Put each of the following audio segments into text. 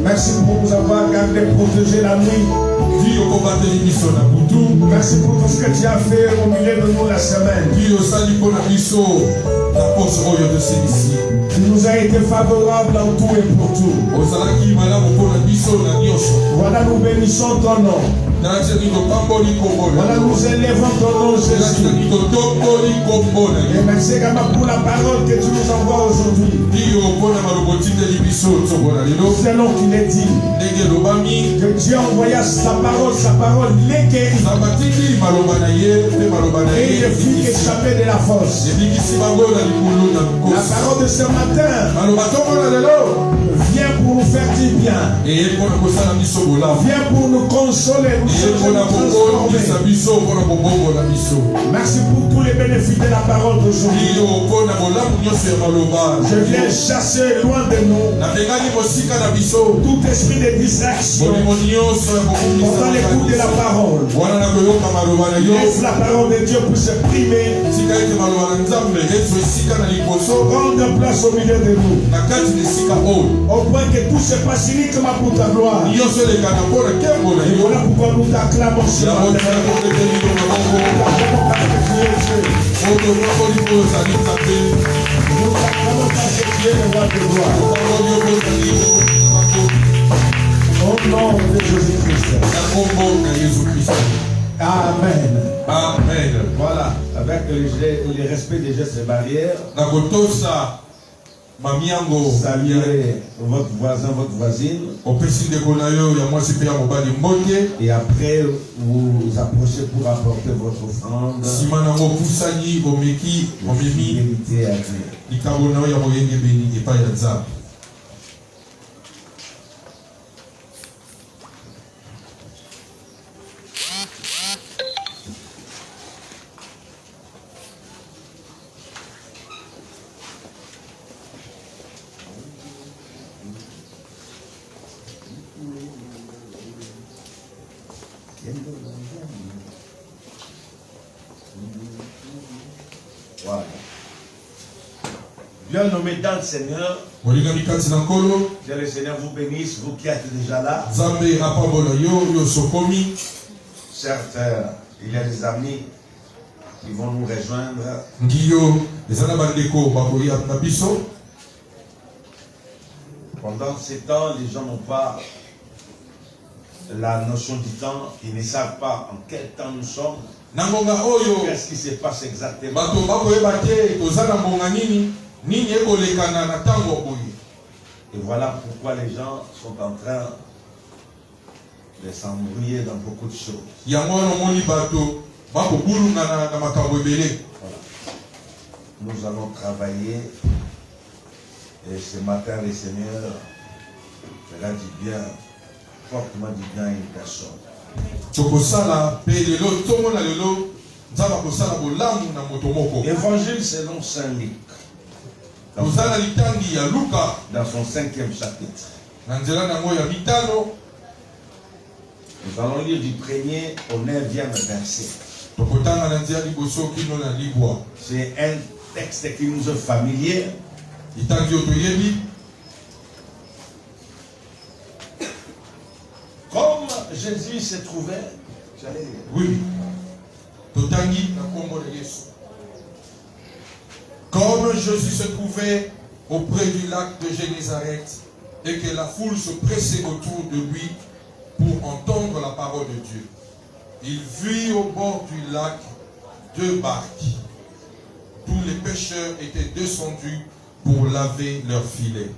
Merci pour nous avoir gardé, protégé la nuit. Merci pour tout ce que tu as fait au milieu de nous la semaine. Tu nous as été favorable en tout et pour tout. Voilà, nous bénissons ton nom. Voilà, nous élevons ton nom, Jésus. Et merci également pour la parole que tu nous envoies aujourd'hui. Selon qu'il est dit que Dieu envoya sa parole les guérit. Et il fit échapper de la force. La parole de ce matin vient pour nous faire du bien. Vient pour nous consoler, nous transformer. Merci pour tous les bénéfices de la parole d'aujourd'hui. Je viens chasser loin de nous tout esprit de distraction pendant l'écoute de la parole. Laisse la parole de Dieu pour s'exprimer, prendre place au milieu de nous, au point que tout se passe uniquement pour ta gloire. Et voilà pourquoi nous t'acclamons ce matin. Nous t'acclamons parce que tu es le roi de gloire. Au nom de Jésus-Christ. Amen. Amen. Voilà, avec le respect des gestes et barrières, saluez votre voisin, votre voisine. Et après, vous approchez pour apporter votre offrande. Fidélité à Dieu. Voilà. Bien nommé dans le Seigneur. Que le Seigneur vous bénisse, vous qui êtes déjà là. Certes, il y a des amis qui vont nous rejoindre. Pendant ces temps, les gens n'ont pas la notion du temps, ils ne savent pas en quel temps nous sommes. Qu'est-ce qui se passe exactement? Et voilà pourquoi les gens sont en train de s'embrouiller dans beaucoup de choses. Voilà. Nous allons travailler et ce matin le Seigneur fera du bien, fortement du bien à une personne. Évangile selon Saint Luc. Dans son 5e chapitre. Nous allons lire du 1er au 9e verset. C'est un texte qui nous est familier. Comme Jésus se trouvait, oui. Comme Jésus se trouvait auprès du lac de Génézareth et que la foule se pressait autour de lui pour entendre la parole de Dieu, il vit au bord du lac 2 barques. Tous les pêcheurs étaient descendus pour laver leurs filets.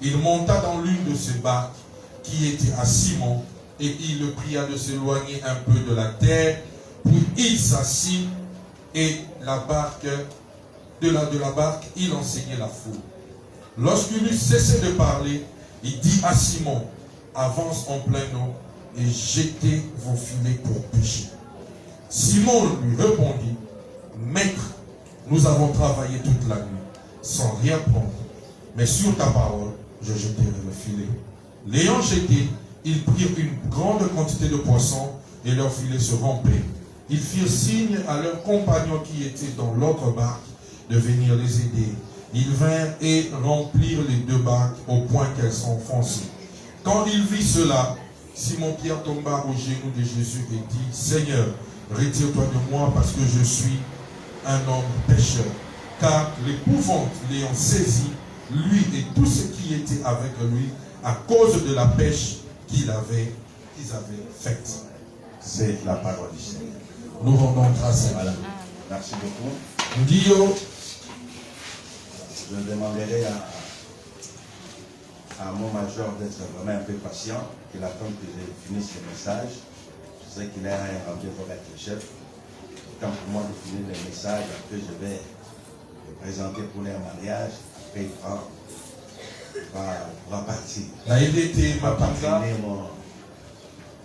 Il monta dans l'une de ces barques qui était à Simon et il le pria de s'éloigner un peu de la terre. Puis il s'assit et de la barque, il enseignait la foule. Lorsqu'il eut cessé de parler, il dit à Simon, avance en plein eau et jetez vos filets pour pêcher. Simon lui répondit, Maître, nous avons travaillé toute la nuit sans rien prendre, mais sur ta parole, je jeterai le filet. L'ayant jeté, ils prirent une grande quantité de poissons et leurs filets se remplirent. Ils firent signe à leurs compagnons qui étaient dans l'autre barque de venir les aider. Ils vinrent et remplirent les 2 barques au point qu'elles sont foncées. Quand il vit cela, Simon-Pierre tomba aux genoux de Jésus et dit, Seigneur, retire-toi de moi parce que je suis un homme pécheur. Car l'épouvante l'ayant saisi, lui et tous ceux qui étaient avec lui, à cause de la pêche qu'ils avaient faite. C'est la parole du Seigneur. Nous rendons grâce à Dieu. Merci beaucoup. Nous disons, je demanderai à mon major d'être vraiment un peu patient, qu'il attende que je finisse le message. Je sais qu'il a un rendez-vous avec le chef. Quand pour moi de finir le message, après je vais le présenter pour un mariage. Après il va partir.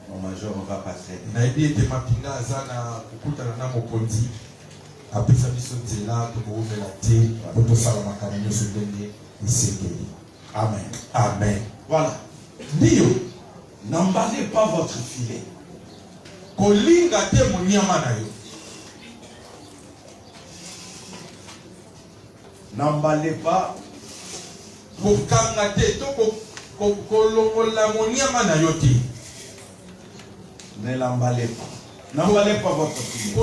Mon major ne va pas traiter. Amen. Amen. Voilà. Dio, n'emballez pas votre filet. N'emballez pas. Ne l'emballez pas. N'emballez pas votre filet.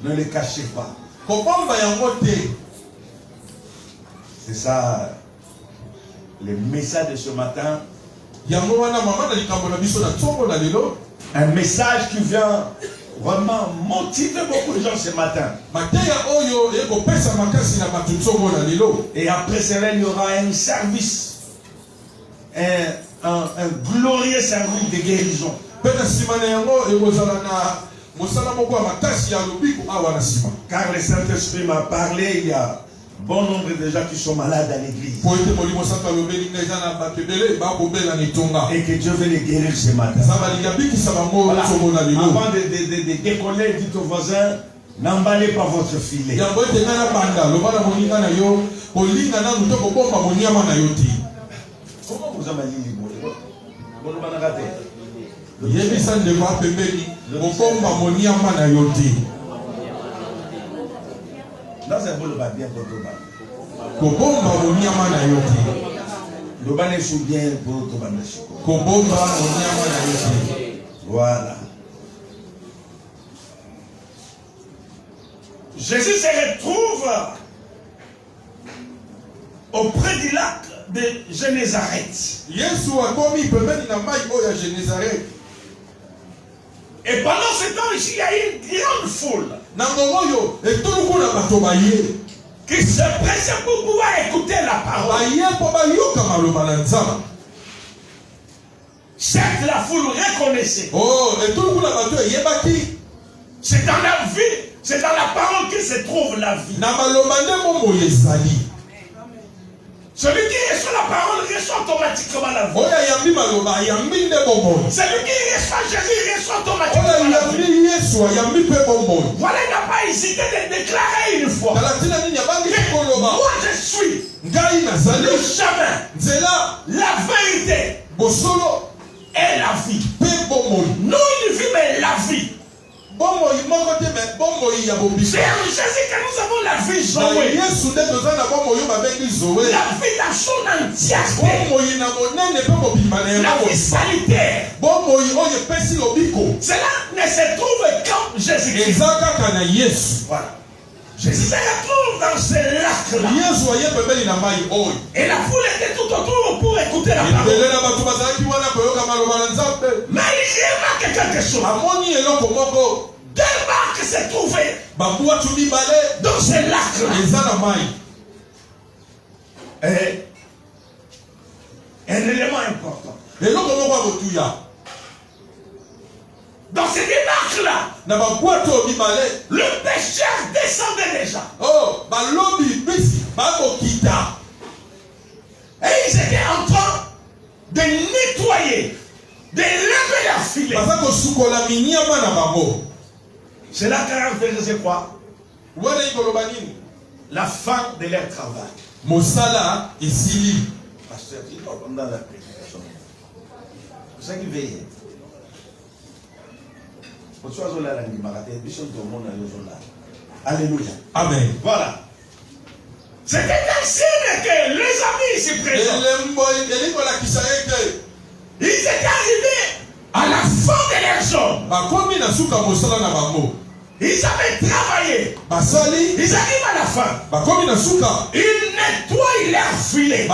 Ne le cachez pas. C'est ça le message de ce matin. Un message qui vient vraiment motiver beaucoup de gens ce matin. Et après cela, il y aura un service, un glorieux service de guérison. Car le Saint-Esprit m'a parlé, il y a bon nombre de gens qui sont malades à l'église. Et que Dieu veut les guérir ce matin. Voilà. Avant de décoller, dites aux voisins, n'emballez pas votre filet. Comment vous avez dit dans un beau le bien pour voilà. Jésus se retrouve auprès du lac de Génézareth. Et pendant ce temps ici, il y a une grande foule qui se pressait pour pouvoir écouter la parole. Certes, la foule reconnaissait. C'est dans la vie, c'est dans la parole que se trouve la vie. Celui qui reçoit la parole reçoit automatiquement la vie. Celui qui reçoit Jésus reçoit automatiquement la vie. Voilà, il n'a pas hésité de déclarer une fois. Moi je suis le chemin, la vérité et la vie. Non une vie, mais la vie. C'est en Jésus que nous avons la vie Zoé. La vie dans son entièreté. La vie salutaire. Cela ne se trouve qu'en Jésus-Christ. Voilà. Jésus se retrouve dans ce lac-là. Et la foule était tout autour pour écouter la parole. Mais il remarque quelque chose. Deux barques se trouvaient dans ce lac-là. Et un élément important. Dans ces démarches-là, le pécheur descendait déjà. Et ils étaient en train de nettoyer, de lever leur filet. Cela caractérisait quoi? La fin de leur travail. Pasteur, il faut comme dans la prédication. C'est ça qui veille. Alléluia. Amen. Voilà. C'était un signe que les amis ici présents, ils étaient arrivés à la fin de leur job. Ils avaient travaillé. Ils arrivent à la fin. Ils nettoient leur filet.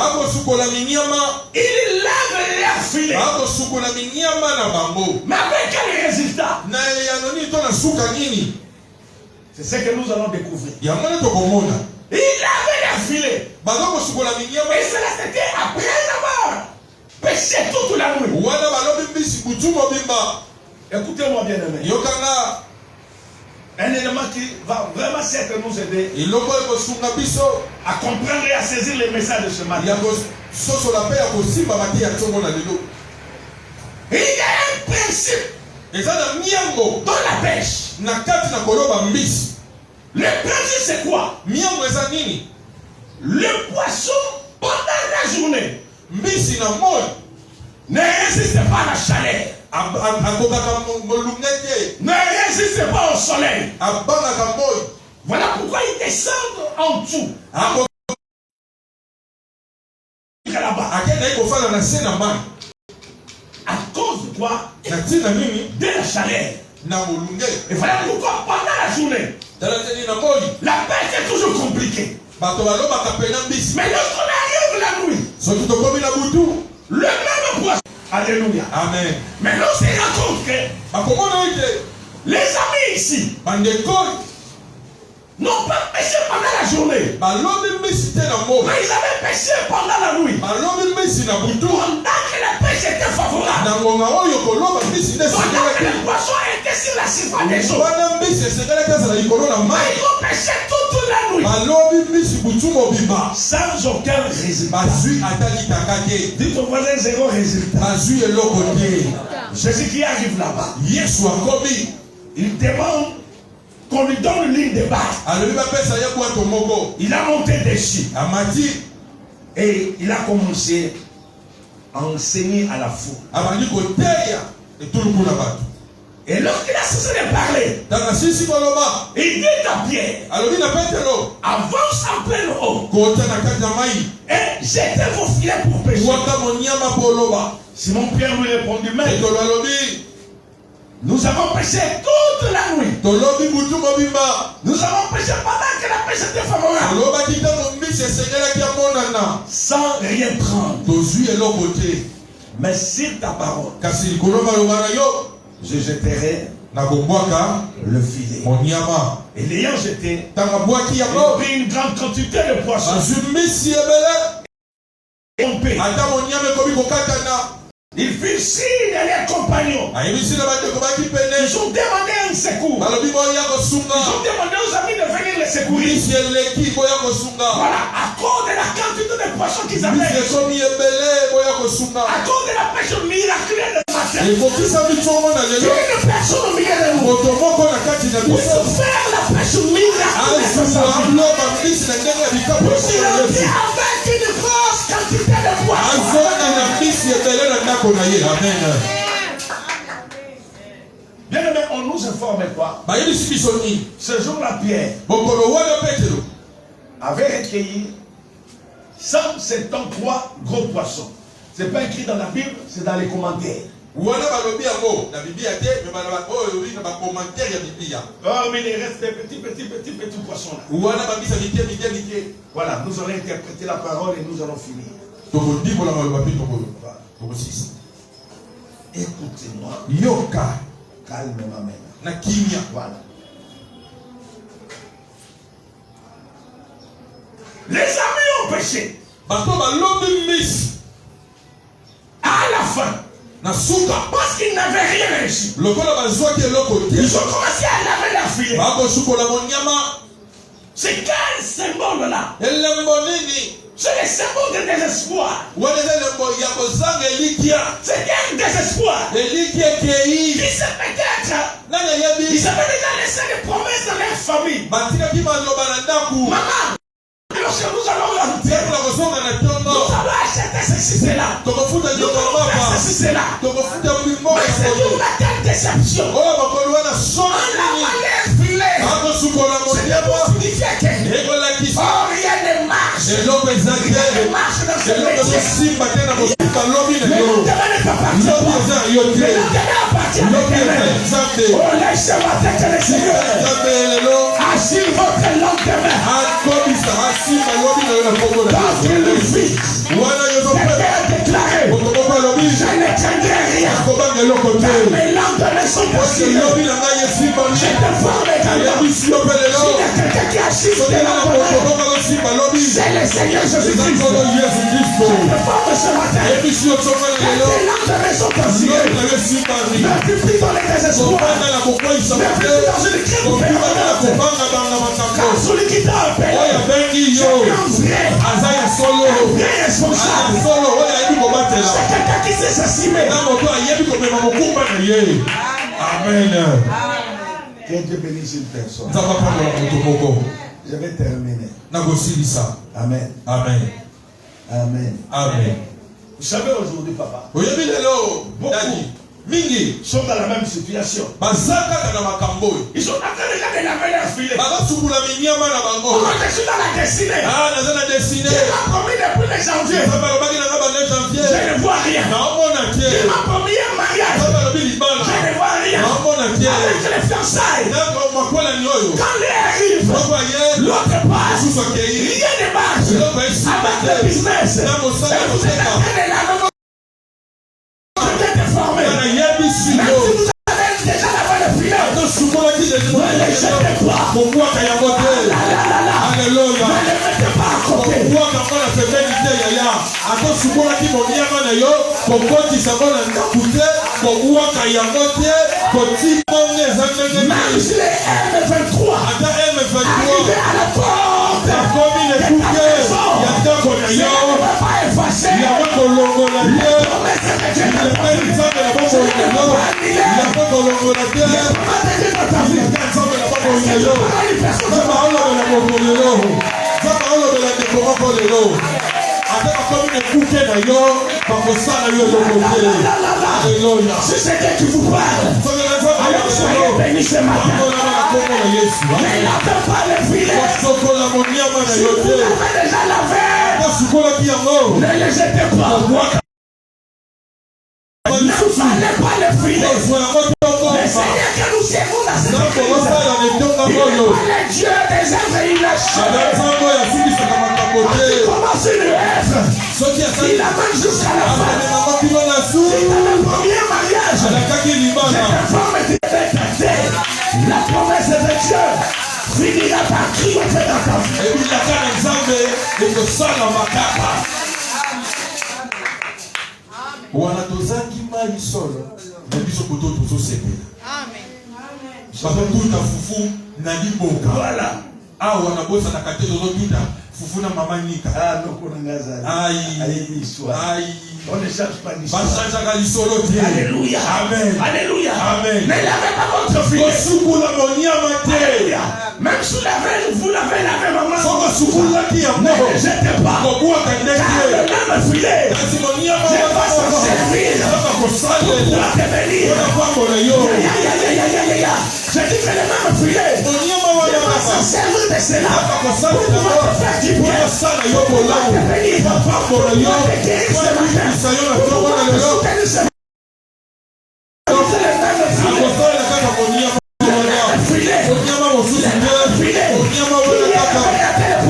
Ils lavent leur filet. Mais avec quel résultat? C'est ce que nous allons découvrir. Ils lavaient leur filet. Et cela c'était après avoir péché toute la nuit. Écoutez-moi bien aimé. Un élément qui va vraiment certes nous aider à comprendre et à saisir les messages de ce matin. Il y a un principe dans la pêche. Le principe c'est quoi? Le poisson pendant la journée ne résiste pas à la chaleur. Ne résiste pas au soleil. Voilà pourquoi ils descendent en dessous. Là-bas. À cause de quoi? De la chaleur. Et voilà pourquoi pendant la journée, la pêche est toujours compliquée. Mais lorsqu'on arrive la nuit, le même poisson. Alléluia. Amen. Mais lorsqu'on se rend compte que les amis ici n'ont pas pêché pendant la journée, mais ils avaient pêché pendant la nuit. Pendant que la pêche était favorable, pendant que les poissons étaient sur la surface des eaux, ils ont pêché toute la nuit sans aucun résultat. Dites au voisin zéro résultat. Jésus qui arrive là-bas, il demande qu'on lui donne une ligne de base. Il a monté dessus. Et il a commencé à enseigner à la foule. Et lorsqu'il a cessé de parler, il dit à Pierre, avance en plein eau et jetez vos filets pour pêcher. Simon Pierre lui répondit, mais nous avons pêché toute la nuit. Nous avons pêché pendant que la pêche était favorable, sans rien prendre. Mais sur ta parole, je jeterai le filet. Et l'ayant jeté, il prit une grande quantité de poissons. Il fit signe à leurs compagnons. Ils ont demandé un secours. Ils ont demandé aux amis de venir les secourir. Voilà, à cause de la quantité de poissons qu'ils avaient. À cause de la pêche miraculeuse de matin. Une personne au milieu de nous. Pour faire la pêche miraculeuse de avec une grosse quantité de poissons. Bien aimé, on nous informe quoi? Ce jour-là, Pierre avait recueilli 173 gros poissons. Ce n'est pas écrit dans la Bible, c'est dans les commentaires. Oh, mais il reste des petits poissons là. Voilà, nous allons interpréter la parole et nous allons finir. Écoutez-moi. Yoka. Calmement maintenant. Voilà. Les amis ont péché. À la fin. Parce qu'ils n'avaient rien reçu. Ils ont commencé à laver leur filet. C'est quel symbole là? C'est le symbole de désespoir. C'est un désespoir. Qui sait peut-être. Ils avaient déjà laissé des promesses dans leur famille. Maman, lorsque nous allons leur dire, nous allons acheter ceci, cela. Nous allons faire ceci, cela. Mais c'est une telle déception. On a malheur filet. C'est Et l'homme exagère. Il marche dans ce Et l'homme métier. simba tena bosimba l'homme Mais le lendemain n'est pas parti. l'homme eza yo Le te. lendemain appartient à L'homme eza l'Éternel. nzambe. Oh, laisse matin que le Seigneur Nzambe lelo assure votre lendemain. akobisa asimba lobi na yo na kombo na Parce qu'il le fit. wana yo Quelqu'un zopela a déclaré, moto moko alobi je ne tiendrai rien. akobanga eloko te Car mes lendemains sont oyo assurés. lobi na ngai esimbami Je te forme également. ayebisi yo mpe lelo S'il y a quelqu'un qui assiste soki les eza na moto lendemains, moko azosimba lobi c'est le Seigneur eza Jésus-Christ. nkolo yesu kristo Je te forme ce matin. ayebisi yo tsongana Car lelo tes lendemains sont assurés. lobi na yo esimbami Ne plus plus dans les désespoirs. kobanga na kokweyisama Ne plus te plus dans une crise kobimaka na permanente. kobanga banga makambo Car celui qui t'a appelé, oyo abengi c'est yo un vrai, aza ya solo vrai responsable. aza solo oyo ayebi kobatela C'est quelqu'un qui sait s'estimer. na moto ayebi komema mokumba na ye amen Que Dieu bénisse une personne. nzambe apambola moto moko Je vais terminer. nakosilisa Amen. amen Amen. amen Vous savez aujourd'hui, papa, oyebi lelo dadi mingi sont dans la même situation. baza kaka na makambo oyo Ils sont en train de regarder la veille filet. bazosukula minyama na bango Moi, je suis dans la destinée. naza na destine Il m'a promis depuis le janvier. nzambe alobaki nanga bande Je janvier ne vois rien. naomona Il te m'a promis un mariage. nzambe alobi libala Je ne vois rien. naomona te Avec les fiançailles. nako makwelani oyo Quand l'heure arrive, moko aye l'autre passe. mosusu akei Rien ne marche. eloko esika Avec te le business. Et na mosala vous êtes en koteka train de la même. Je vais te former. nga nayebisi Même yo si vous avez déjà la bonne filet. tosukolaki Ne les jetez pas. kobwaka yango te aleluya Ne les mettez pas à côté. kobwaka ngo na pembeni te yaya atosukolaki moniama na yo kokotisa ngo na ndaku te kobwaka yango te kotimongo eza ndenge Même te si les M23 ata M23 arrivent à la porte, akomi na ekuke ya ndako na je ne yo peux pas effacer. yango kolongola te Promesse que Dieu t'a lepeli nzambe na bokoyi na yo yango kolongola te promis dans ta vie. yaka nzambe na bokoyi na yo Parole une personne. nzambe aolobela moko lelo nzambe aolobela ndeko moko lelo ata bakomi na ekuke na yo bakosala yo eloko te aleluya Si c'est Dieu qui vous parle, sokela nzambe alors soyez bénis ce matin. akolama na kombo na yesu Ne lavez pas les filets. kosokola moniama na Si yo vous te l'avez déjà lavé, nasukolaki yango ne les jetez pas. Ne fallait pas les filets. kozwa yango tongo Le Seigneur que nous servons dans cette ntango église, osala na etonga il oyo n'est pas le Dieu des œuvres ada inachevées. nzambe oyo asilisaka makambo Quand il te commence une œuvre, soki asali il amène jusqu'à la fin. akomemaka kino na su C'est dans le premier mariage. alakaki libana Cette femme était traitée. La promesse de Dieu finira par triompher dans ta vie. ebilaka na nzambe ekosalama kaka wana tozangi mai solo na biso koto tozosepela bazotuta fufu na liboka Voilà. awa nabosanaka te tozotuta fufu na mama nika Ah, non, qu'on en a ai Allez, l'histoire. ai On ne change pas l'histoire. bachangeaka lisolo te Alléluia. amen Alléluia. Amen. Ne lavez pas votre filet. kosukola moniama te Alléluia. Même sous la veille, vous l'avez lavé, maman. soko sukolaki yango Ne le jetez pas. kobwaka Car ndenge le même filet kasi moniama ne va s'en servir aka pour kosalela te bénir. mpona pambola yo Ya. Je dis que le même filet moniama ne wana va s'en kaka servir de cela aka pour kosalela pouvoir te faire du bien. mpona sala yo Pour bolamu te bénir. pambola yo Pour te guérir ce mpona matin. kobikisa yo na Pour tongo pouvoir na te lelo soutenir ce matin. C'est le même filet. akosalela kaka moniama wana Filet. moniama mosusu te Filet. moniama wana kaka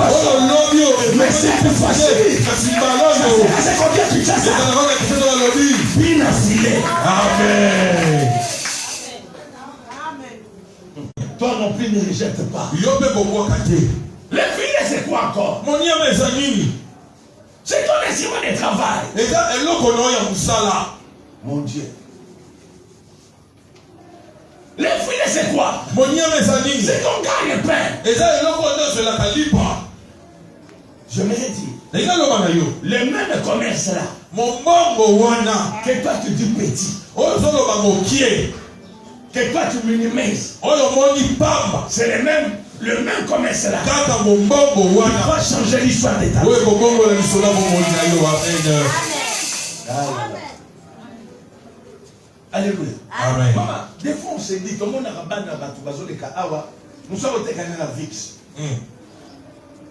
oyo lobi Mais cette fois-ci, kasi mbaloyo c'est combien tu fais ça? ezalaka na kisoto balobi Bien affilé. amen Toi non plus ne rejette pas. yo mpe kobwaka te Le filet, c'est quoi encore? moniama eza nini C'est ton instrument de travail. eza eloko na oyo ya mosala Mon Dieu. Le filet, c'est quoi? moniama eza nini C'est ton gagne-pain. eza eloko oyo ezelaka lipa Je me dis, eza loba na yo le même commerce là, mombongo wana que toi tu dis petit, oyo ozoloba mokie que toi tu minimises, oyo omoni pamba c'est le même commerce là. kaka mombongo Il wana va changer l'histoire de ta vie. oyo ekobongola lisola bomoi na yo amen Alléluia. amen Maman, des fois on se dit, tout le monde a rabat dans la batu, bazo de Kaawa, nous sommes au Tekane la VIX.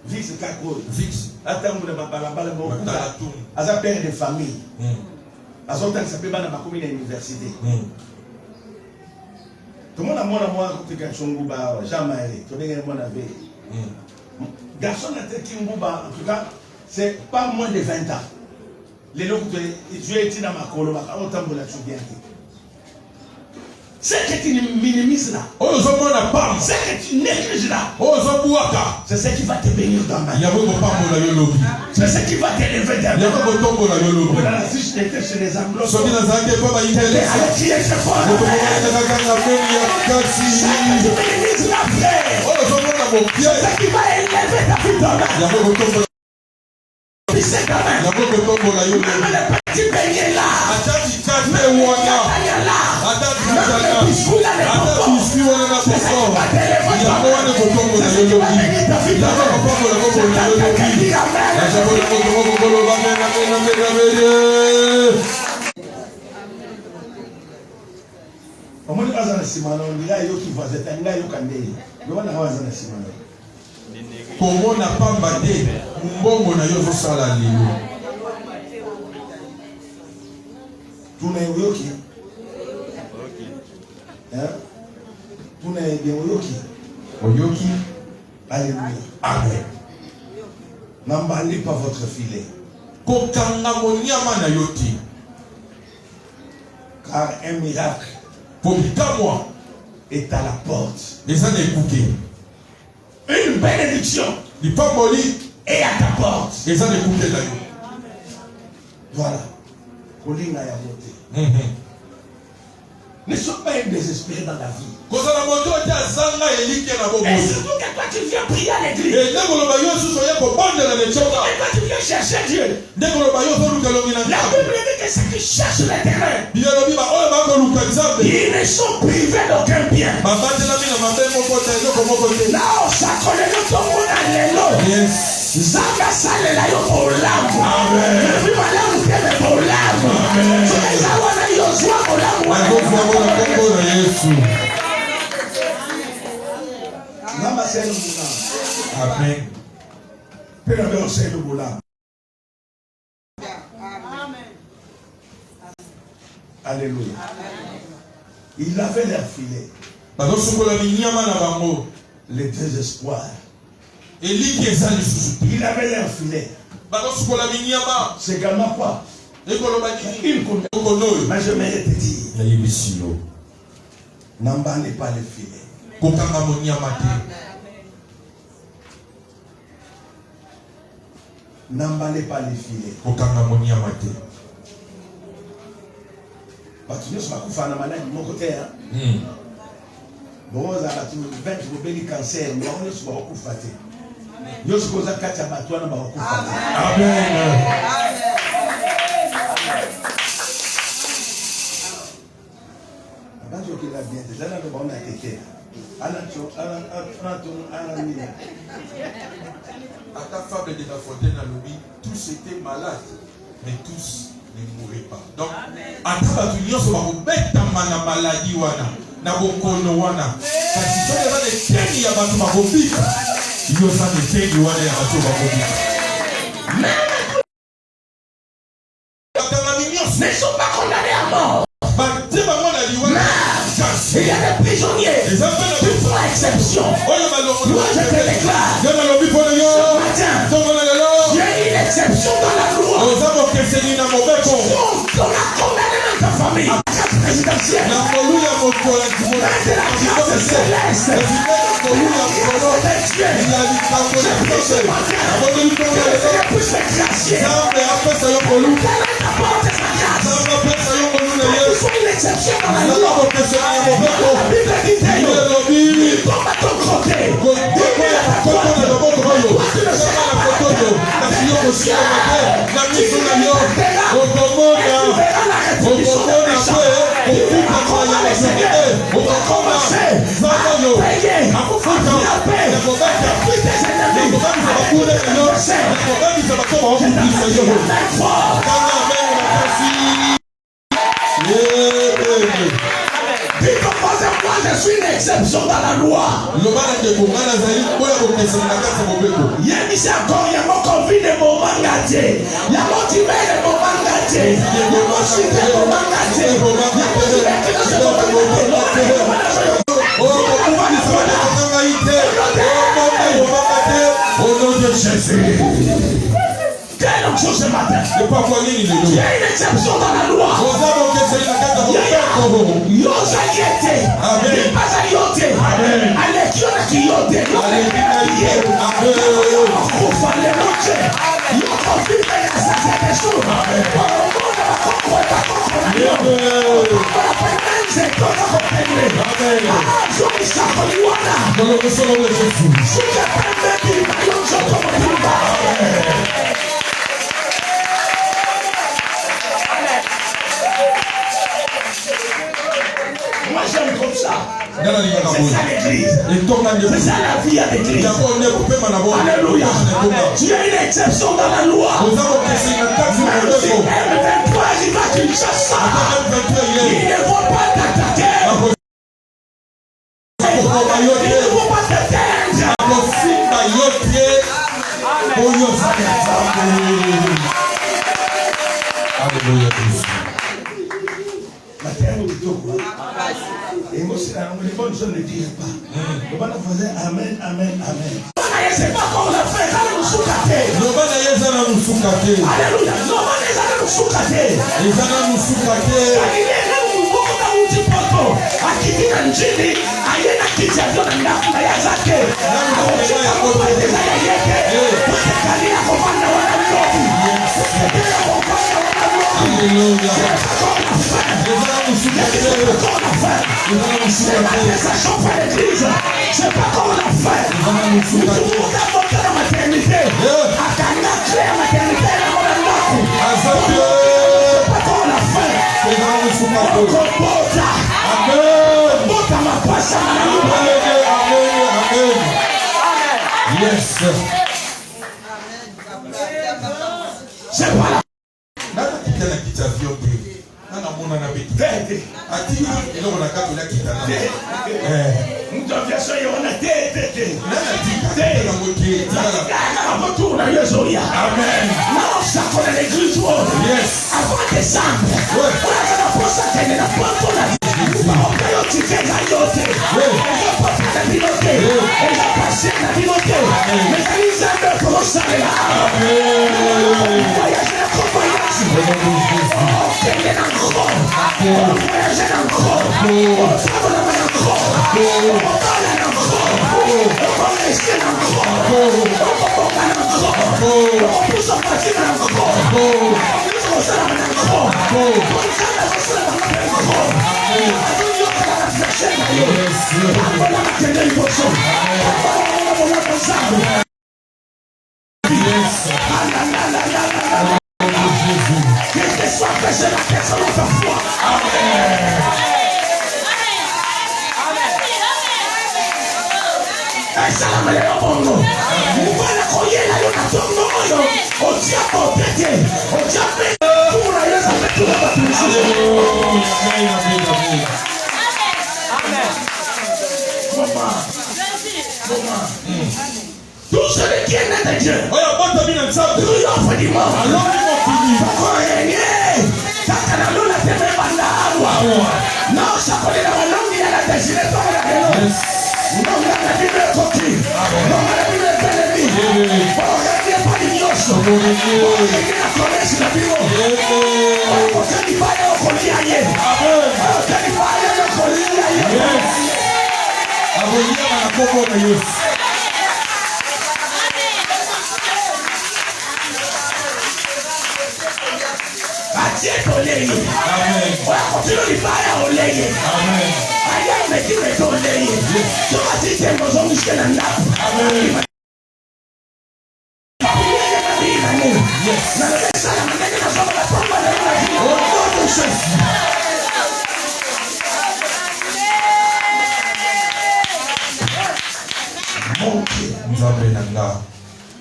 Vix Kakro. Vix. Attends, vous avez un père de famille. Parce que ça peut pas dans ma commune à l'université. Tout le monde a moi, tu as un jamais. Tu as un garçon n'a été en tout cas, c'est pas moins de 20 ans. Les gens qui tu es dans ma colonie, autant de la bien. C'est que tu minimises là. C'est que tu négliges là. C'est ce qui va te bénir dans ma vie. C'est ce qui va t'élever dans ma vie. Si je t'étais chez les Anglo, tu es très fort. Tu minimises la paix. C'est ce qui va élever ta vie dans ma vie. C'est quand même. Le petit beignet là. Comment n'a pas batté mbongo na yo sala lelo. Tuna yoki. Tuna yoki. Oyoki. Alléluia. Amen. N'emballez pas votre filet. Kokanga monyama na yoti. Car un miracle moi est à la porte. Les années écoutées. Une bénédiction est à ta porte. Les années écoutées là. Voilà. Colina ya voté. Ne sois pas désespéré dans la vie. Et surtout que toi tu viens prier à l'église. Et toi tu viens chercher Dieu. La Bible dit que ceux qui cherchent l'éternel, ils ne sont privés d'aucun bien. Là, ça connaît le tombeau dans les lots. Zanga sale la yo pour l'âme. Amen. Puis madame vous aimez pour l'âme. C'est ça on a yo joie pour l'âme. Namba c'est le boulot. Amen. Père c'est le boulot. Alléluia. Il avait l'air filé. Le désespoir. Il avait l'air filet. C'est également quoi? Mais je mérite de dire. N'emballez pas le filet. N'emballez pas les filets. Parce que nous sommes à mon côté. Bon, ça va tout le 20 cancer. Nous avons ce qu'on va faire. Nous sommes à 4 abattoirs. Amen. À ta fable de la fontaine à l'obi, tous étaient malades, mais tous ne mourraient pas. Donc, à ta batulion, ça va vous mettre dans la maladie. Na bokono wana kasi so ya bale teni ya batu bakobika iyo sa ne teni wana ya batu bakobika ne sont pas condamnés à mort. Il y a des prisonniers qui font exception. Moi je te déclare ce matin, il y a une exception dans la loi. On a condamné dans ta famille. Présidentielle. De la grâce céleste. Je suis une exception dans la loi. Il y a une c'est encore, il y a mon convie de mon mangaté. Il y a mon timé de mon mangaté. Il y a mon chité de mon mangaté. Il y a mon chité de mon mangaté. Au nom de Jésus. Quelle autre chose ce matin? Il y a une exception dans la loi. Il y a Yozayete. Il pas à yote. Alekiona qui yote. Moi j'aime comme ça. C'est ça l'église. C'est ça la vie à l'église. Alléluia. Tu as une exception dans la loi. Même si M23 arrive à Kinshasa, ils ne vont pas t'attaquer. Ils ne vont pas t'atteindre. Alléluia. Et moi, c'est les bonnes gens ne disent pas. Le bon faisait Amen, Amen, Amen. C'est pas comme la fête, allez nous soukater. Alléluia. Non, les allez nous soukater. Akikina njini, ayena kijavyo na ndafuna ya zake. Akuchika kupateza ya yeke. Kalia kufanda wana mlovi. Kalia kufanda wana mlovi. Alléluia. C'est pas comme on a fait. Tout le monde a monté la maternité. À Kanga, créé la maternité. C'est pas comme on a fait. Yes. C'est pas là. Tout celui qui est né de Dieu, lui offre du monde. Pour régner, non, ça connaît la langue, il y a la désirée par la gueule. Non, la Bible est coquille. Non, la Bible est belle et vie. Pour régner pas l'ignorance. Pour régner la connaisse de la Bible. Pour que tu parles au collier ailleurs. Pour que tu parles au collier ailleurs. Amen.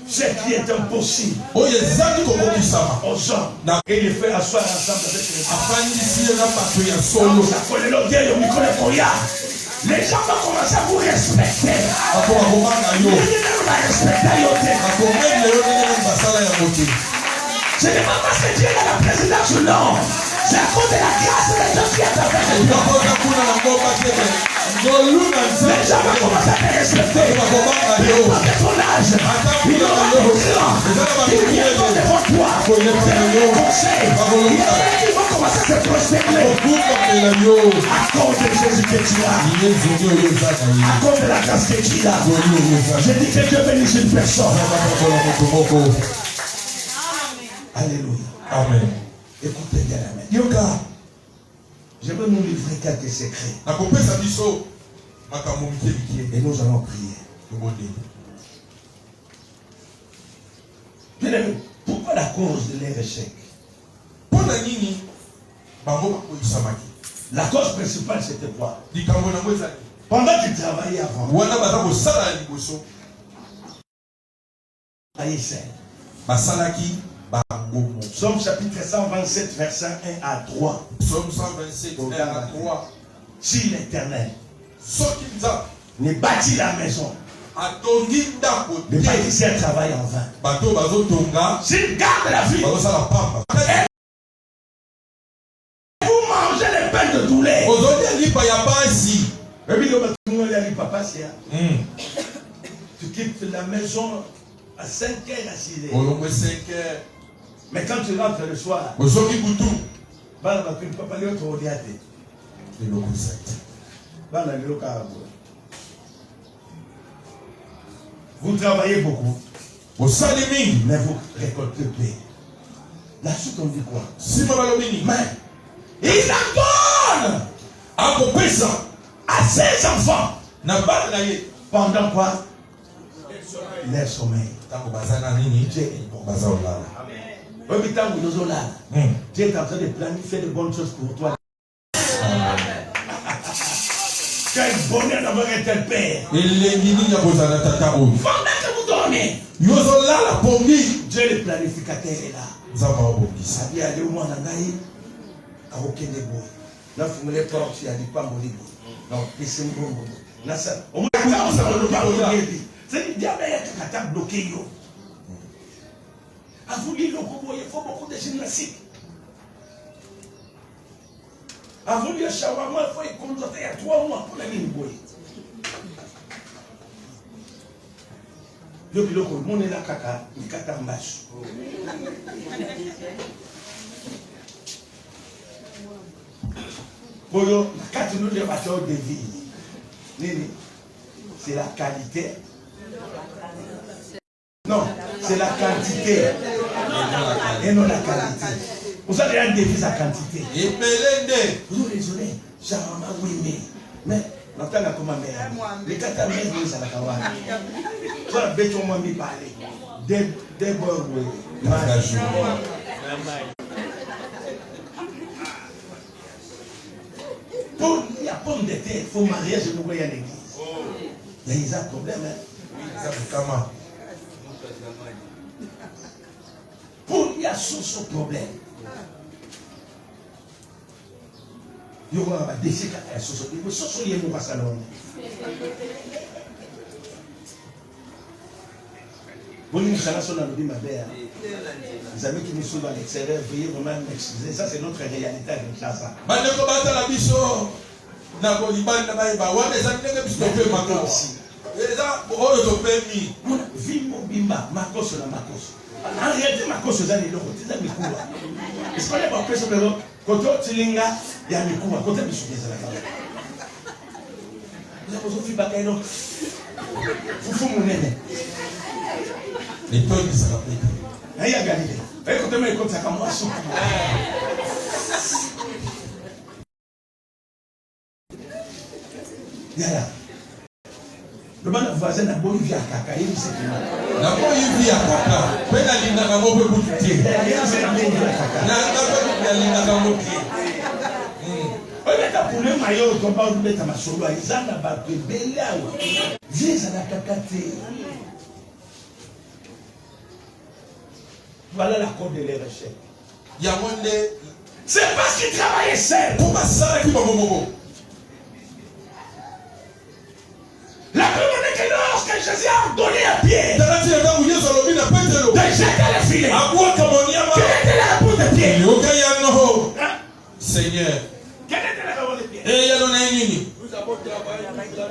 Ce qui est impossible aux hommes et les faire asseoir ensemble avec les hommes. Les gens vont commencer à vous respecter. Les gens vont respecter. Ce n'est pas parce que Dieu est dans la présidence ou non. C'est à cause de la grâce de Dieu qui est à travers les gens. Les gens vont commencer à te respecter. Peu importe ton âge. Ils auront des grands. Ils viendront devant toi. Ils vont commencer à te prospérer. À cause de Jésus que tu as. À cause de la grâce que tu as. Je dis que Dieu bénisse une personne. Alléluia. Amen. Écoutez bien, amen. Yoga, je vais nous livrer quelques secrets. Et nous allons prier. Bien aimé, pourquoi la cause de leur échec? La cause principale, c'était quoi? Pendant qu'ils travaillaient avant, Psaume chapitre 127, verset 1 à 3. Psaume 127, 1 à 3. Si l'Éternel ne bâtit la maison, le bâtisseur travaille en vain. S'il garde la vie, vous mangez les peines de douleur. Tu quittes la maison à 5h à 6h. Mais quand tu rentres le soir, vous travaillez beaucoup, mais vous récoltez peu. La suite, on dit quoi? Mais il en donne à ses enfants. Pendant quoi? Les sommeils. Dieu est bon. Dieu est en train de planifier de bonnes choses pour toi. Quel bonheur d'avoir un tel père. Pendant que vous dormez, Dieu le planificateur est là. Il y a des moments où il aucun débout. Là, vous ne pas aussi à dire pas mon débout. Non, c'est un bon moment. Là, ça, on m'a dit, c'est le diable qui a bloqué. À vous lire le combo, il faut beaucoup de gymnastique. À vous lire shawarma, il faut y conduire il y a 3 mois pour la ligne boy. Le biloko, mon est la caca, il kata mbash. Boyo, quand nous débattons de vie, c'est la qualité. Non, c'est la quantité et non la qualité. Vous avez un défi sa quantité. Vous êtes désolé, Charama, oui, mais n'entendez comment mère. Les 4 mères, vous savez la kawana. Vous avez béton, moi, m'y parler. Des bords, oui. Pour la pomme de terre, il faut marier, je vous vois à l'église. Il y a un problème, hein. Pour il y a ce problème. Il y aura des séquelles à ce problème. Il faut que vous fassiez salon. Vous nous allez sur la vie, ma belle. Les amis qui nous sont à l'extérieur, veuillez vraiment m'excuser. Ça, c'est notre réalité avec ça. En réalité, ma cause est allée là. C'est un micro. Est-ce qu'on est pas prêt sur le quand tu linga, il y a un micro. Quand tu es sur les alacans. Vous avez besoin de faire un vous faites mon aîné. Les peuples qui s'en rappellent. Il y a Galilée. Quand tu me écoutes, ça commence. Il y a là. Le monde voisin n'a pas eu vie à caca. Il sait qu'il n'a pas eu vie à caca. Mais il n'a pas eu vie à caca. Pour le maillot, comme on met à ma solo, ils en ont pas pris. Viens à la cacaté. Voilà la cause de leur échec. C'est parce qu'ils travaillaient seul. Pourquoi ça qui va. filet. Quelle était la réponse de Pierre? Hein? Seigneur. Quelle était la réponse de Pierre? Nous avons travaillé, nous allons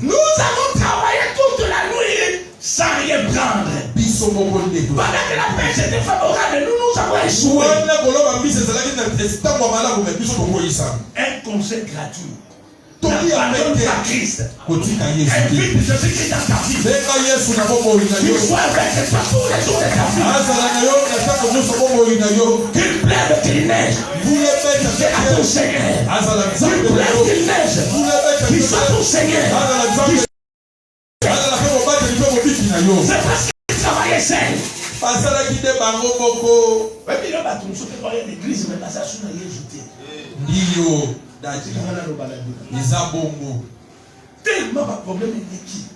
Nous avons travaillé toute la nuit sans rien prendre. Pendant que la pêche était favorable, nous avons échoué. Un conseil gratuit. N'abandonne pas Christ. Invite Jésus-Christ dans ta vie. Qu'il soit avec toi tous les jours de ta vie. Qu'il pleuve, qu'il neige. À ton Seigneur. Qu'il pleuve, qu'il neige. Qu'il soit ton Seigneur. C'est parce qu'il travaillait seul. Et puis là, tu me souviens pas de l'église, mais ça sur la jeté. Tellement de problème d'équipe.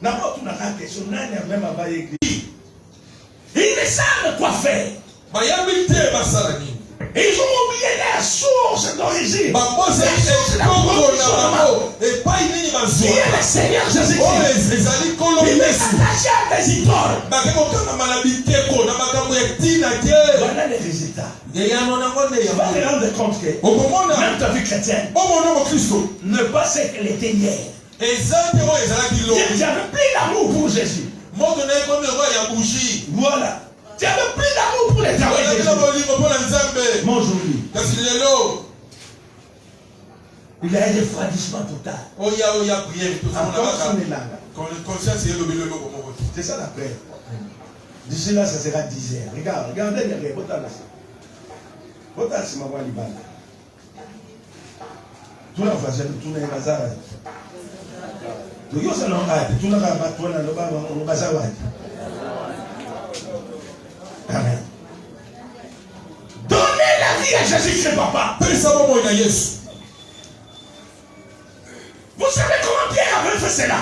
N'importe où, on a une question, on a même à l'église. Ils ne savent quoi faire. Et ils ont oublié la source d'origine. Qui est le Seigneur Jésus-Christ. Il est attaché à des idoles. Voilà les résultats. Tu vas te rendre compte que même ta vie chrétienne ne pas ce qu'elle était hier. Tu n'avais plus d'amour pour Jésus. Voilà. Tu n'avais plus d'amour pour les travail de Jésus. Mais aujourd'hui, il y a un refroidissement total. C'est ça la prière. D'ici là, ça sera 10 heures. Regardez derrière. Votre c'est ma voix libane. Tout la façon, tout le bazar. Tout le bazar. Amen. Donnez la vie à Jésus-Christ, papa. Vous savez comment Pierre avait fait cela?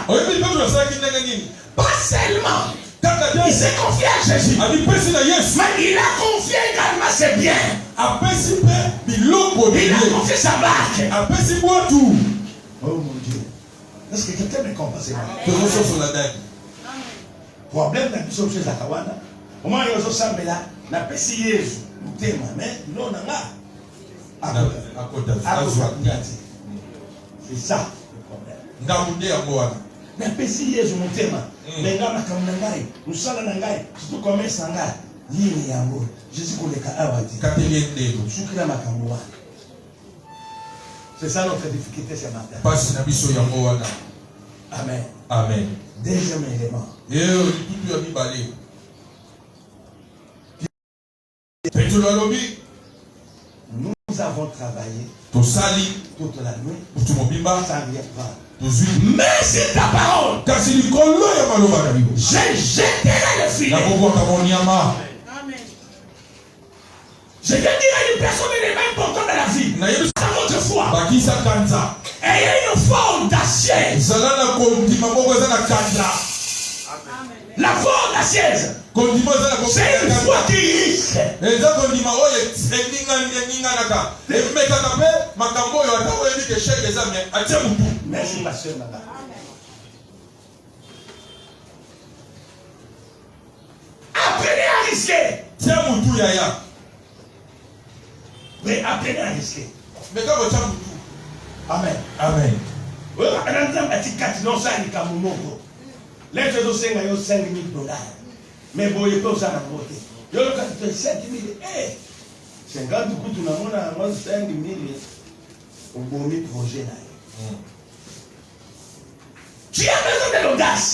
Pas seulement. Il s'est confié à Jésus. Mais il a confié également ses biens. Il a confié sa barque. Oh mon Dieu. Est-ce que quelqu'un me comprend? Problème dans le chez Zakawana. Au moment où ils sont là, la pesi Jésus. Mais non, c'est ça le problème. Na pesi Yesu mutema benga makamna ngai usala na ngai tukomesa ngai yini yango Jésus koleka awati kateliende shukira makamwa. C'est ça notre difficulté ce matin. Passe na biso yango wana. Amen. Amen. Deuxième élément. Tout a mis balé. Nous avons travaillé toute la nuit sans rien prendre. Mais c'est ta parole. Je jeterai le filet. Je te dirai une personne est même important dans la vie. C'est votre foi. Ayez une foi audacieuse. La foi audacieuse. C'est une foi qui risque. Merci ma soeur madame. Apprenez à risquer. Mais apprenez à risquer. Amen. Amen. Les gens ont 5 000 $. Mais vous pouvez pas ça voter. Yo le 5 000. Eh, 50 coups tu n'as pas 5 000. Au bon projet là. Tu as besoin de l'audace.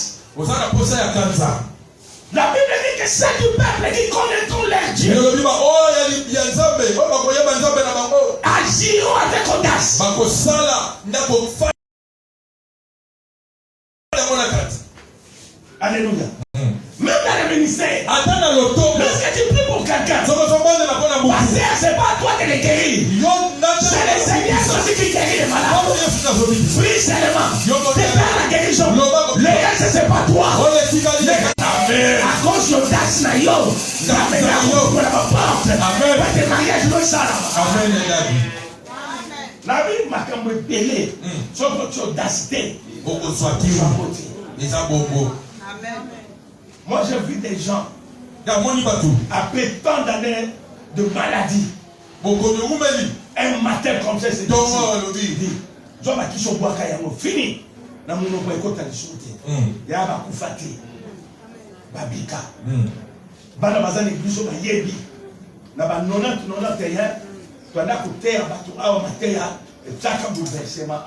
La Bible dit que c'est du peuple qui connaîtront leur Dieu. Agiront avec audace. Alléluia. Même dans le ministère. Lorsque tu pries pour quelqu'un, pasteur, c'est pas à toi de les guérir. C'est le Seigneur Jésus qui guérit les malades. Prie seulement. Prépare la guérison. Le reste, c'est pas toi. Amen. À cause de l'audace, la porte. Pas de mariage, non, ça là. La Bible m'a comme belé. Sur votre audacité. Les abobos. Moi, j'ai vu des gens après tant d'années de maladie. Un matin comme ça, c'est dit. Jean qui sont bois fini. Na mon nom écoute à discuter. Ya ba kufati. Babika. Bana bazani biso ba yebi. Na ba 90 ya. Twanda kutea batu awa mateya etaka bouleversement.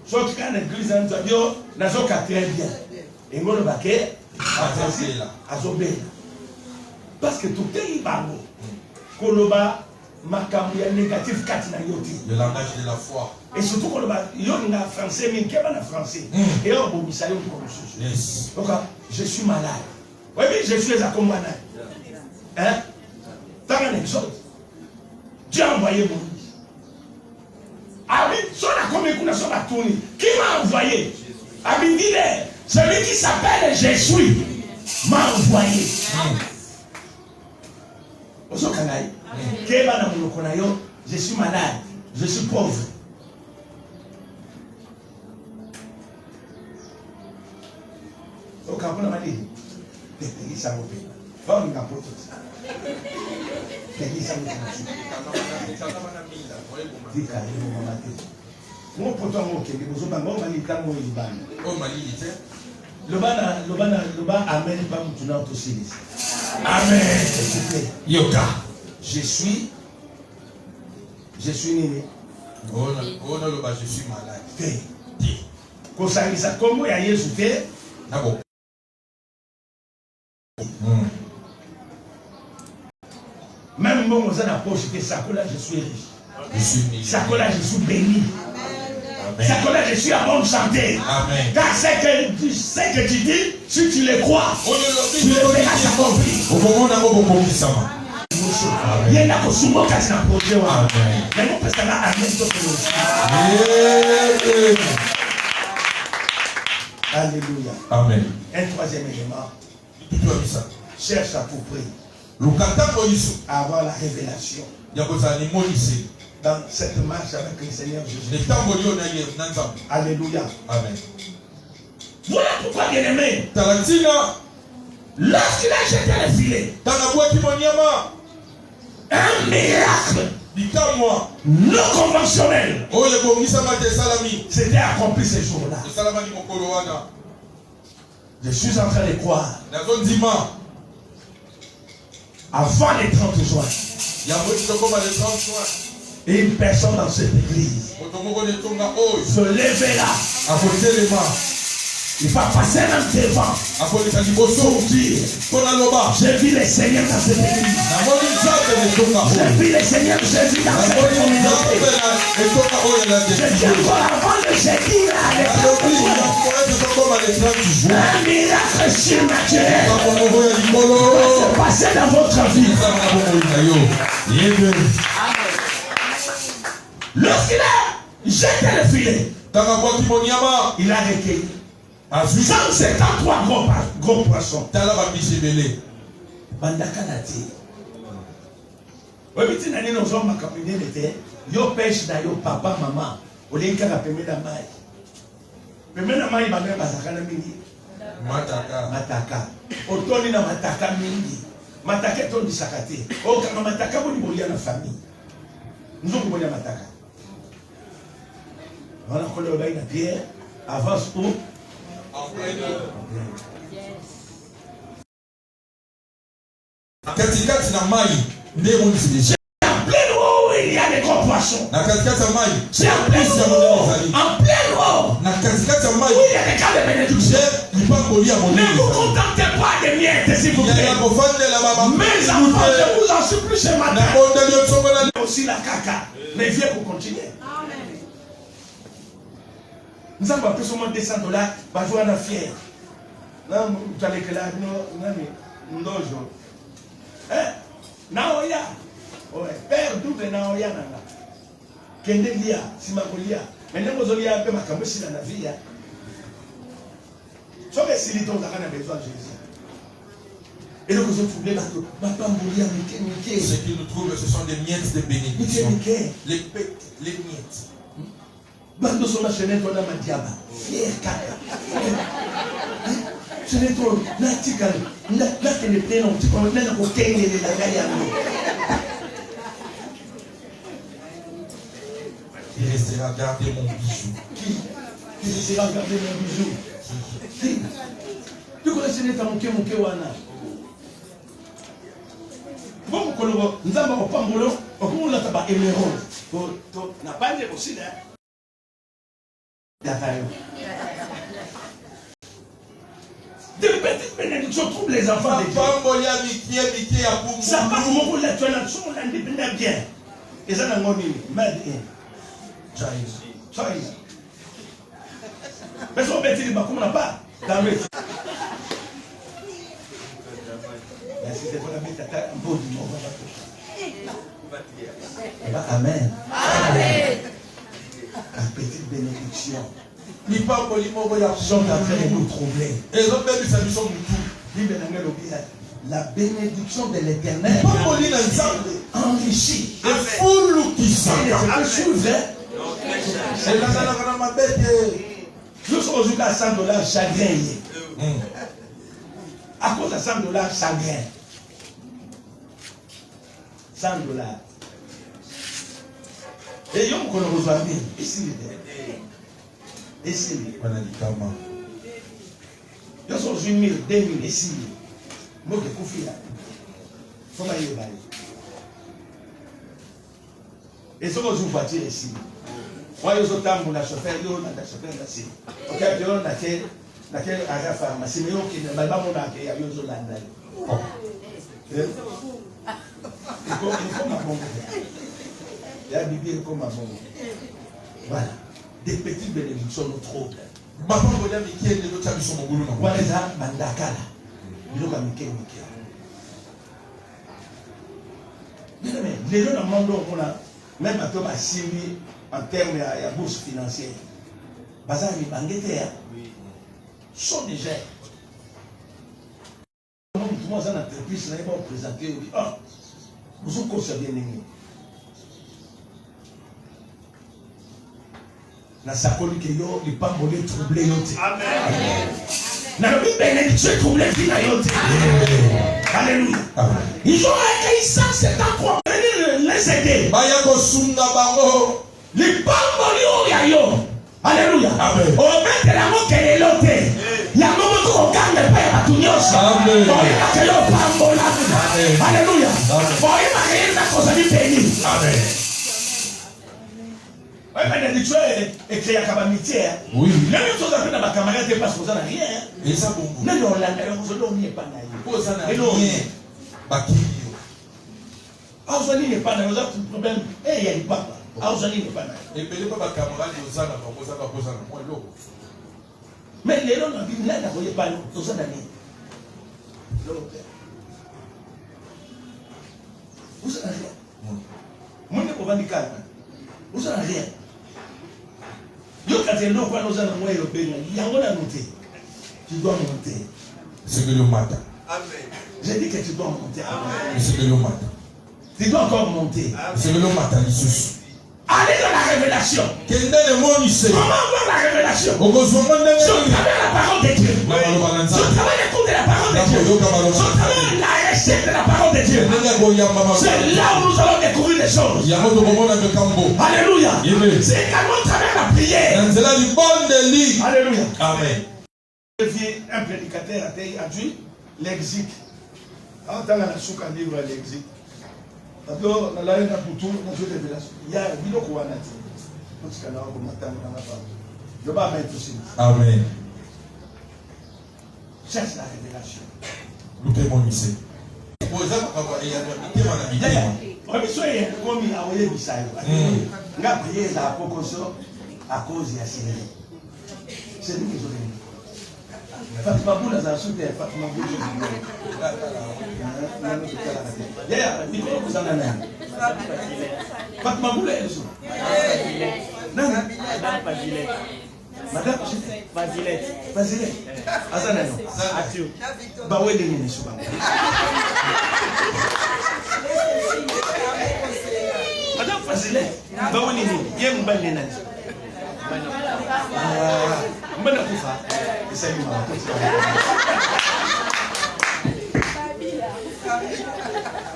Sauf qu'en église en Zabio nazoka très bien. Et ngolo baké azobela. Parce que tout est ibango. Koloba makambu négatif kati na yoti. Le langage de la foi. Et surtout quand on a français, mais qu'est-ce qu'on a français? Et on a mis ça comme Yes. donc, je suis malade. Oui, mais je suis les accompagnants. Hein? Dans un exode, Dieu a envoyé Moïse. Ah oui, son accompagnement a tourné. Qui m'a envoyé? Abidile, celui qui s'appelle Je suis, m'a envoyé. Je suis malade, je suis pauvre. Donc, on a dit, les pays ça vous paye. Pas une capote. Les pays ça vous paye. Mon poteau, mon kébi, vous avez un bon manitant, mon liban. Oh, Mali, le ban amène pas mon tournant aussi. Amen. Yoka. Je suis né. Oh, je suis malade. Quand ça arrive, comment il y a Jésus fait? D'abord. Même moi, dans la poche, c'était ça que là, je suis riche. Je suis béni. Ça que là, je suis béni. Ça que là, je suis en bonne santé. Amen. Car c'est que tu dis, si tu le crois, tu le verras s'accomplir. Au moment où on dit ça. Il y en a qui sont morts quand ils ont posé. Mais nous, parce que là, amen, tout le monde. Alléluia. Amen. Un troisième élément. Cherche à tout prix. À avoir la révélation. Dans cette marche avec le Seigneur Jésus. Alléluia. Amen. Voilà pourquoi, bien aimé, lorsqu'il a jeté le filet, un miracle non conventionnel s'était accompli ce jour-là. Je suis en train de croire. Avant les 30 juin, une personne dans cette église se levait là. Il va passer dans devant pour dire, j'ai vu les seigneurs dans cette église. J'ai vu les seigneurs Jésus dans cette communauté. J'ai dit encore avant le jeudi là, un miracle surnaturel va se passer dans votre vie. Lorsqu'il a jeté le filet, il a recueilli 173 gros poissons. Bandakanati. Webiti nani nos hommes makapine lete. Yo pêche na yo papa maman. Olenka ka peme na mai. Peme na mai ba même bazakana mingi. Mataka. Otoni na mataka mingi. Mataka tondi sakate. O kama mataka boni bolia na famille. Nzongo bolia mataka. Voilà qu'on le bain na pierre. Avance où? Katikati na mai ndio mnisije. En plein eau il y a des gros poissons. Na katikati ya mai. C'est en plein eau. En plein eau. Na katikati ya mai. Oui, il y a des cas de bénédiction. Ni pas molia mon. Ne vous contentez pas de miettes, s'il vous plaît. Mes enfants, je vous en supplie ce matin. Aussi la caca. Mais viens pour continuer. Nous avons plus ou moins $200 par jour à la fière. Non, vous allez que là, non, hein? Naoya. Ouais, père double Naoya nana. Kende lia, simakolia. Maintenant vous allez un peu ma caméra dans la vie. Sauf que si les gens ont besoin de Jésus. Et donc vous trouvez là que ma femme mourir Mickey. Ce qu'ils nous trouvent, ce sont des miettes de bénédiction. Les miettes. Bando sona chenet on a ma diaba. Fier kaka. Chenet on na tikal. Na tene pleno tikon na ko kenge le la gaya no. Il restera garder mon bijou. Qui restera garder mon bijou? Qui? Tu connais chenet mon ke wana. Bon kolobo nzamba ko pambolo okumula taba emerald. To na bande aussi là. Des petites bénédictions trouvent les enfants de Dieu. Ça pas pour moi la tradition on l'indépendant bien. Et ça n'a pas mis made in China. Mais on peut dire comme on n'a pas dans le. Si c'est pour la mettre un beau du monde. Amen. Amen. Une petite bénédiction. Ils sont en train de nous troubler. La bénédiction de l'Éternel enrichit. Et nous sommes aujourd'hui à $100 chagrin. À cause de $100 chagrin. $100. Et nous avons besoin de ici. Ici. Nous sommes 1 000, 2 000 ici. Nous sommes confiants. Comment il va? Et nous sommes une voiture ici. Moi, je suis un chauffeur, je suis un chauffeur ici. Ok, je suis un chauffeur à la pharmacie. Mais je suis un voilà. Des petites bénédictions nous trouvent. Voilà ça, Mandakala. Les gens demandent même à Thomas Simi en termes de bourse financière. Bazar et Banguetea sont déjà. Nous sommes en entreprise, nous avons présenté. Nous sommes conservés. Na sakoli ke yo li pambole troublé yote. Amen. Na le bénédiction troublé vie na yote. Alléluia. Ils ont accueilli 173 les aider. Baya ko sunda bango. Li pambole yo yo. Alléluia. Amen. O mete la mo ke lote. Ya mo ko kanga pa ya tunyosa. Amen. Boye ka yo pambola. Alléluia. Boye ma renda cosa di béni. Amen. Et créer un amitié. Oui. Même chose avec ma camarade parce que vous n'avez rien. Et ça bon. Non, non, là, vous n'avez pas d'ailleurs. Vous n'avez rien. Bakilio. Ah, vous n'avez pas d'ailleurs. Vous avez un problème. Eh, il y a des papas. Ah, vous n'avez pas d'ailleurs. Et puis, les papas camarades, vous avez un problème. Mais les gens n'ont pas d'ailleurs. Pas nous. Vous avez un vous n'avez rien. Moi, je ne peux pas dire calme. Vous n'avez rien. Tu dois monter. C'est que le matin. J'ai dit que tu dois monter. C'est que le matin. Tu dois encore monter. C'est que le matin. Allez dans la révélation. Comment avoir la révélation? Je travaille la parole de Dieu. Je travaille l'écoute de la parole de Dieu. Je travaille la recette de la parole de Dieu. C'est là où nous allons découvrir des choses. Alléluia. C'est également à travers la prière. Alléluia. Amen. Je deviens un prédicateur à Dieu. L'exit. En tant que la souka livre l'exit. Alors, on a la révélation. Il y a un vidéo qu'on a dit. Je vais mettre aussi. Amen. Cherche la révélation. Nous t'aimons ici. C'est lui qui est Fatima Boula a soutenu Fatima Boula. Fatima Boula est là. Madame Fazilette. Fazilette. Azana no. Atio. Bawe de ni suba. Madame Fazilette. Bawe ni. Yem balle nani.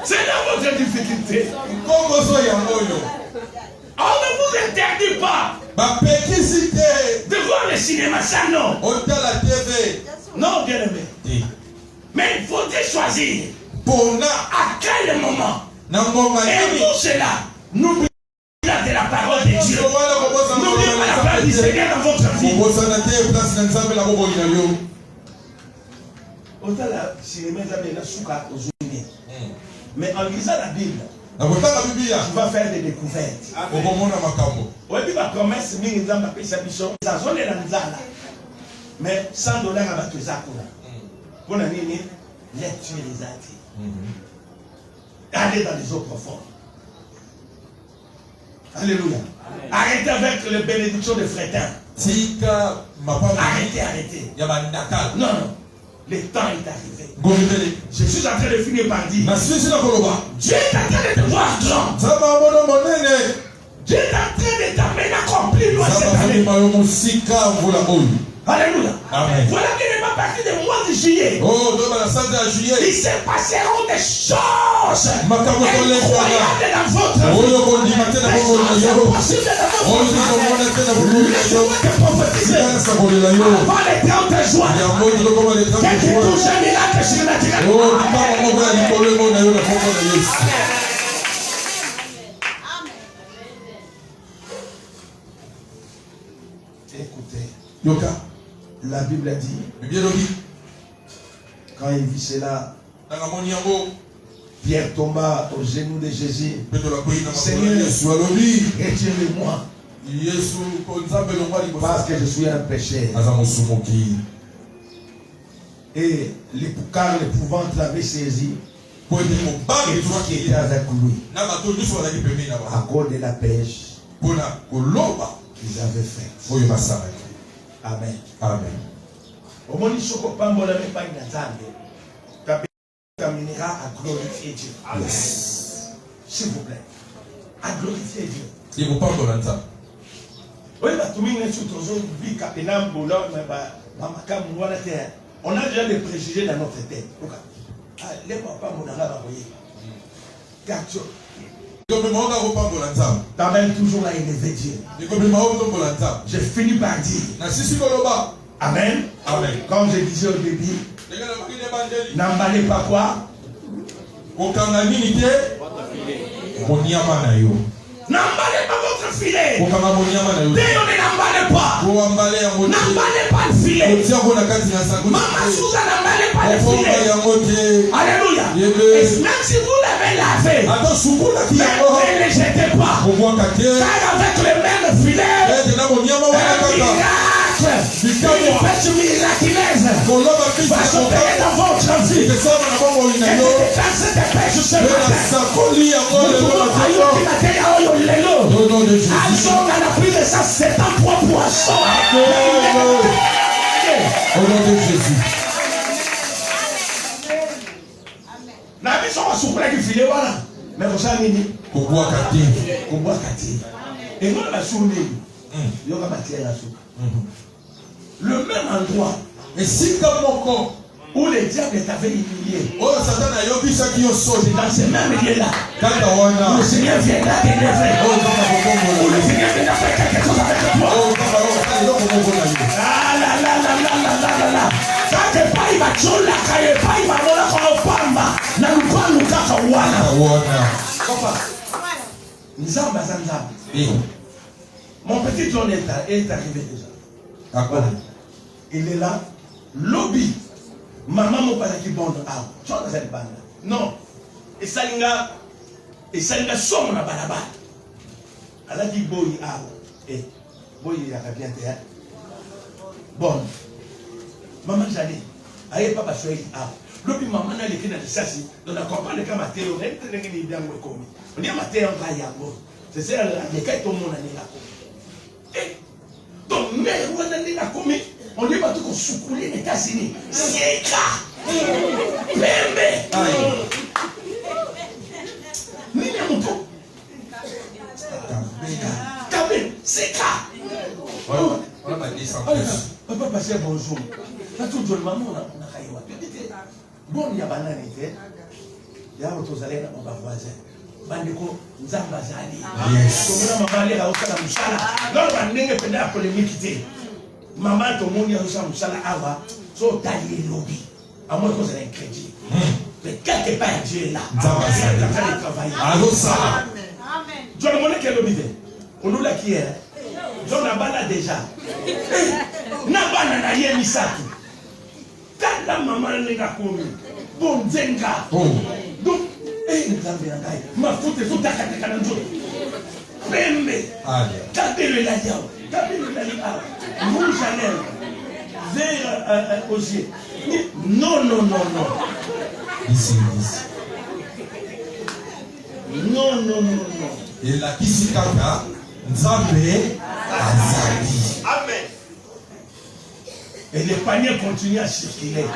C'est dans votre difficulté. On ne vous interdit pas de voir le cinéma, ça non. Non, bien aimé. Mais il faut choisir à quel moment. Et pour cela, n'oubliez pas de la parole de Dieu. N'oubliez pas la parole du Seigneur dans votre vie. Autant la cinéma, mais en lisant la Bible, tu vas faire des découvertes. Oui, ma promesse, mais $100 à Batuzakuna. Pour la ligne, lecture les articles. Allez dans les eaux profondes. Alléluia. Arrêtez avec les bénédictions de Frétin. Arrêtez. Non. Le temps est arrivé. Je suis en train de finir par dire. Dieu est en train de te voir grand. Dieu est en train de t'amener à accomplir loin cette année. Alléluia. Amen. Voilà qu'il n'est pas parti du mois de juillet. Il se passeront des choses incroyables dans votre vie. Des choses impossibles dans votre vie. Laissez-moi te prophétiser avant les 30 juin. Quelqu'un touche un miracle surnaturel. Écoutez. La Bible a dit, quand il vit cela, Pierre tomba aux genoux de Jésus. Seigneur, retire-le-moi. Parce que je suis un pécheur. Et car l'épouvante l'avait saisi. Et tout ce qui était avec lui. À cause de la pêche qu'ils avaient fait. Amen. Au moment où terminera à glorifier Dieu. S'il vous plaît. À glorifier Dieu. On a déjà des préjugés dans notre tête. Les papas t'amènes toujours à élever Dieu. Je finis par dire Amen. Comme je disais au début, n'emballez pas quoi? N'emballez pas votre filet. N'emballez pas. N'emballez pas le filet. Maman Souza, n'emballez pas le filet. Alléluia. Même si vous l'avez lavé, ne le jetez pas. Car avec le même filet, une pêche miraculeuse va s'opérer dans votre vie. Et dans cette pêche ce matin, elle a plus de 173 poissons. Au nom de Jésus. La mission va souffler du filet, voilà. Mais vous savez, et nous, la souris, il y aura matière à soupe. Le même endroit. Et si comme mon corps où le diable t'avait humilié, oh Satan a yobi ça qui ont sauté dans ce même lieu-là, où le Seigneur viendra t'élever, où le Seigneur viendra faire quelque chose avec toi. Quand tu pas, il va chola, quand il pas, il va voler comme Pamba. Na lupa luka kawana. Papa, Nzamba Zanzamba. Mon petit John est arrivé déjà. Voilà. Il est là. Lobby. Maman mon père qui bande. Ah, tu as cette bande. Non. Et Salinga somme na balaba. Elle a dit boy ah. Eh, boy il a bien terre. Bon. Maman j'allais. Aïe papa soyez ah. Lobby maman n'a l'écrit dans le sassi. Dans la campagne de Matéo, on est en train de dire comme. On dit Matéo en va y avoir. C'est ça les cas tout le monde a là. Eh. Donc mère on a commis. On dit pas tout qu'on soucoulé les États-Unis. C'est ça. Pembe. Nini ya mtu. Kabe, c'est ça. ma descendance. Papa passé bonjour. Là tout le maman on a caillou. Bon il y a banane était. Il y a autre zalé dans ma voisin. Bandeko nzamba zali. Comme maman aller à osala musala. Non bandenge penda polémique té. Maman to moni à osala musala awa. So tailler lobby. À moins que vous avez un crédit. Mais quelque part Dieu est là. Nzamba zali. Alors ça. Amen. John Monet qui est lobby. On nous l'a qui est. John a bala déjà. Nabana na ye misatu. Kala mama nenga komi. Bon zenga. Donc nzambe na ngai. Mafuta zo takataka na nzoto. Pembe. Kabelo la yao. Kabelo la yao. Rouge à lèvres. Vert aux yeux. Non, non, non, non. Ici. Non, non, non, non. Et la kisikaka nzambe azali. Amen. Et les paniers continuent à circuler.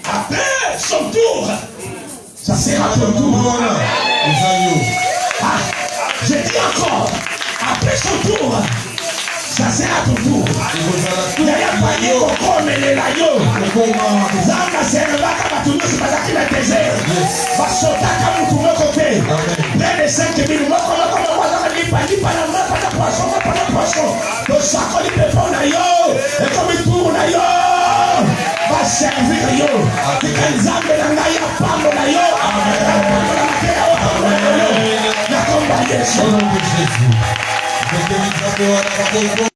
Après son tour, ça sera ton tour. Je dis encore, après son tour, ça sera ton tour. Il y a un panier comme les laïos. Zamba Sénébaka va tourner sur la désert. Va sauter comme tout le côté. Près de 5 000 poisson. Le sac de pépon naïo. Et comme il tourne naïo. Va servir yo. Et quand Zamba naïo, pambo naïo. La combat de Jésus.